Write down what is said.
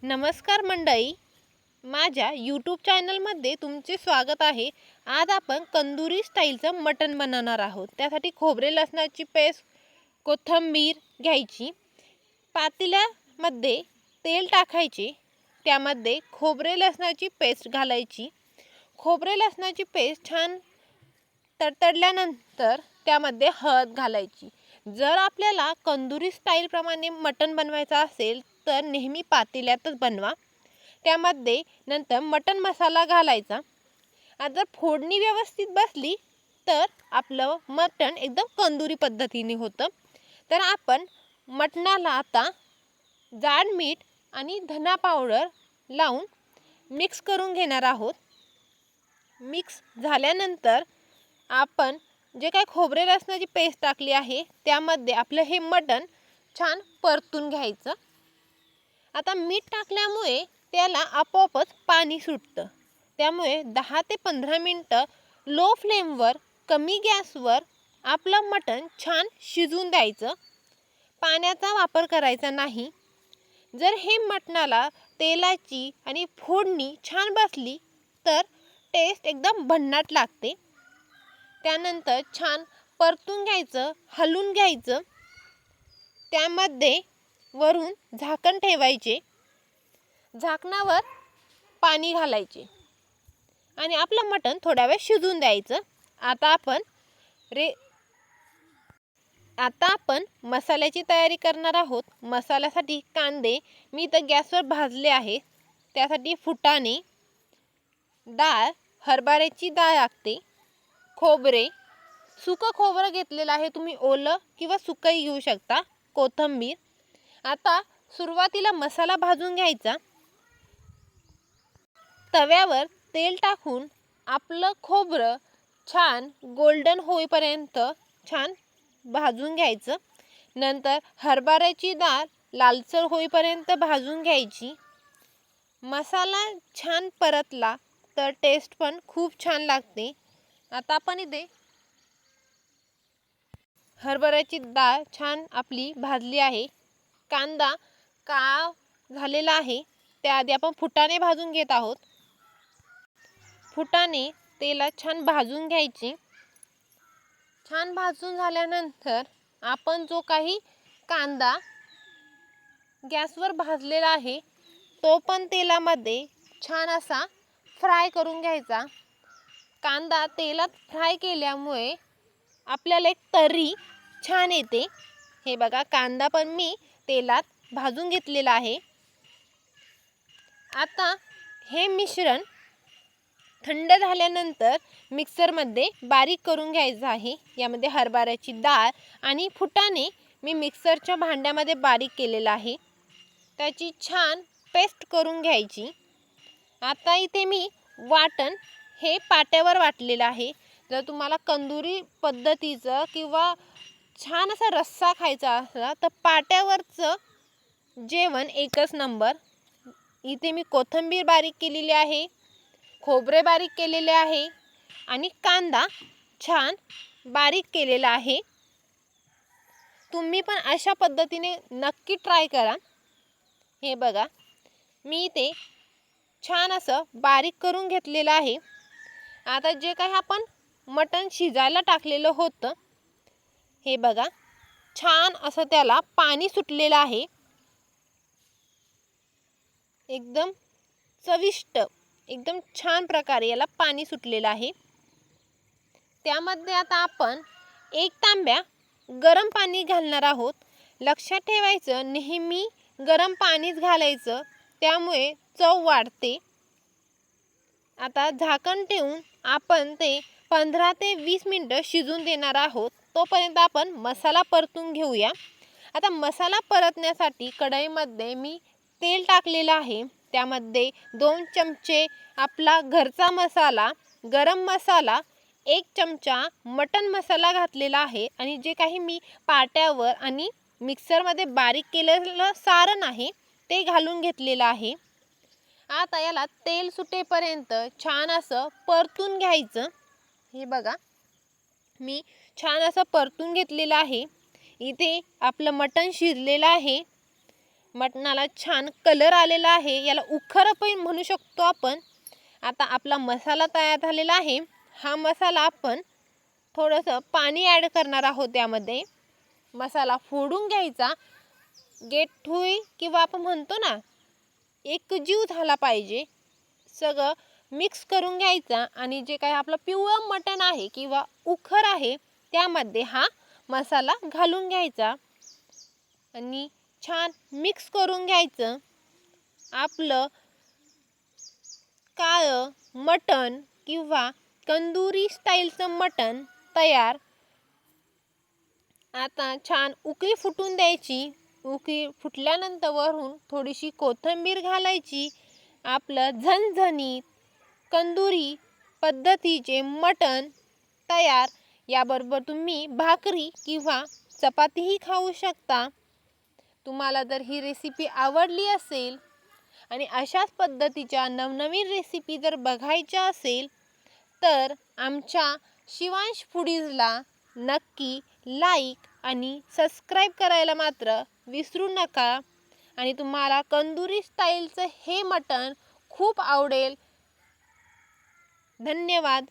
नमस्कार मंडळी, माझ्या यूट्यूब चॅनलमध्ये तुमचे स्वागत आहे. आज आपण कंदुरी स्टाईलचं मटण बनवणार आहोत. त्यासाठी खोबरे लसणाची पेस्ट, कोथिंबीर घ्यायची. पातेल्यामध्ये तेल टाकायचे, त्यामध्ये खोबरे लसणाची पेस्ट घालायची. खोबरे लसणाची पेस्ट छान तडतडल्यानंतर त्यामध्ये हळद घालायची. जर आपल्याला कंदुरी स्टाईलप्रमाणे मटण बनवायचं असेल तर नेहमी पातेल्यातच बनवा. त्यामध्ये नंतर मटण मसाला घालायचा. आता जर फोडणी व्यवस्थित बसली तर आपलं मटण एकदम कंदुरी पद्धतीने होतं. तर आपण मटणाला आता जाड मीठ आणि धना पावडर लावून मिक्स करून घेणार आहोत. मिक्स झाल्यानंतर आपण जे काही खोबरे लसणाची पेस्ट टाकली आहे त्यामध्ये आपलं हे मटण छान परतून घ्यायचं. आता मीठ टाकल्यामुळे त्याला आपोआपच पाणी सुटतं. त्यामुळे 10 ते 15 मिनटं लो फ्लेमवर कमी गॅसवर आपलं मटण छान शिजून द्यायचं. पाण्याचा वापर करायचा नाही. जर हे मटणाला तेलाची आणि फोडणी छान बसली तर टेस्ट एकदम भन्नाट लागते. त्यानंतर छान परतून घ्यायचं, हलवून घ्यायचं. त्यामध्ये वरून झाकण ठेवायचे. झाकणावर पाणी घालायचे आणि आपलं मटण थोड्या वेळ शिजून द्यायचं. आता आपण मसाल्याची तयारी करणार आहोत. मसाल्यासाठी कांदे मी तर गॅसवर भाजले आहे. त्यासाठी फुटाणे, डाळ, हरभऱ्याची डाळ लागते, खोबरे, सुकं खोबरं घेतलेलं आहे, तुम्ही ओलं किंवा सुकंही घेऊ शकता, कोथिंबीर. आता सुरुवातीला मसाला भाजून घ्यायचा. तव्यावर तेल टाकून आपलं खोबरं छान गोल्डन होईपर्यंत छान भाजून घ्यायचं. नंतर हरभऱ्याची डाळ लालसर होईपर्यंत भाजून घ्यायची. मसाला छान परतला तर टेस्ट पण खूप छान लागते. आता आपण इथे हरभऱ्याची डाळ छान आपली भाजली आहे. कांदा काळा झालेला आहे. त्याआधी आपण फुटाणे भाजून घेत आहोत. फुटाणे तेलात छान भाजून घ्यायचे. छान भाजून झाल्यानंतर आपण जो काही कांदा गॅसवर भाजलेला आहे तो पण तेलामध्ये छान असा फ्राय करून घ्यायचा. कांदा तेलात फ्राय केल्यामुळे आपल्याला एक तर्री छान येते. हे बघा, कांदा पण मी तेलात भाजून घेतलेला आहे. आता हे मिश्रण थंड झाल्यानंतर मिक्सरमध्ये बारीक करून घ्यायचं आहे. यामध्ये हरभऱ्याची डाळ आणि फुटाणे मी मिक्सरच्या भांड्यामध्ये बारीक केलेलं आहे. त्याची छान पेस्ट करून घ्यायची. आता इथे मी वाटण हे पाट्यावर वाटलेलं आहे. जर तुम्हाला कंदुरी पद्धतीचं किंवा छान असा रस्सा खायचा असला तर पाट्यावरचं जेवण एकच नंबर. इथे मी कोथिंबीर बारीक केलेली आहे, खोबरे बारीक केलेले आहे आणि कांदा छान बारीक केलेला आहे. तुम्ही पण अशा पद्धतीने नक्की ट्राय करा. हे बघा, मी इथे छान असं बारीक करून घेतलेलं आहे. आता जे काही आपण मटण शिजायला टाकलेलं होतं, हे बघा, छान असं त्याला पाणी सुटलेलं आहे. एकदम चविष्ट, एकदम छान प्रकारे याला पाणी सुटलेलं आहे. त्यामध्ये आता आपण 1 तांब्या गरम पाणी घालणार आहोत. लक्षात ठेवायचं, नेहमी गरम पाणीच घालायचं, त्यामुळे चव वाढते. आता झाकण ठेवून आपण ते 15 ते 20 मिनटं शिजून देणार आहोत. तोपर्यंत आपण मसाला परतून घेऊया. आता मसाला परतण्यासाठी कढईमध्ये मी तेल टाकलेलं आहे. त्यामध्ये 2 चमचे आपला घरचा मसाला, गरम मसाला, 1 चमचा मटण मसाला घातलेला आहे आणि जे काही मी पाट्यावर आणि मिक्सरमध्ये बारीक केलेलं सारण आहे ते घालून घेतलेलं आहे. आता याला तेल सुटेपर्यंत छान असं परतून घ्यायचं. हे बघा, मी छान असं परतून घेतलेलं आहे. इथे आपलं मटण शिजलेलं आहे. मटणाला छान कलर आलेला आहे, याला उखर पण म्हणू शकतो आपण. आता आपला मसाला तयार झालेला आहे. हा मसाला आपण थोडंसं पाणी ॲड करणार आहोत. त्यामध्ये मसाला फोडून घ्यायचा, गेठुई किंवा आपण म्हणतो ना एकजीव झाला पाहिजे. सगळं मिक्स करून घ्यायचा आणि जे काही आपलं पिवळं मटण आहे किंवा उखर आहे त्यामध्ये हा मसाला घालून घ्यायचा आणि छान मिक्स करून घ्यायचं. आपलं काळं मटण किंवा कंदुरी स्टाईलचं मटण तयार. आता छान उकळी फुटून द्यायची. उकळी फुटल्यानंतर वरून थोडीशी कोथिंबीर घालायची. आपलं झणझणीत कंदुरी पद्धतीचे मटण तयार. याबरोबर तुम्ही भाकरी किंवा चपातीही खाऊ शकता. तुम्हाला जर ही रेसिपी आवडली असेल आणि अशाच पद्धतीच्या नवनवीन रेसिपी जर बघायच्या असेल तर आमच्या शिवांश फूडीजला नक्की लाईक आणि सबस्क्राईब करायला मात्र विसरू नका. आणि तुम्हाला कंदुरी स्टाईलचं हे मटण खूप आवडेल. धन्यवाद.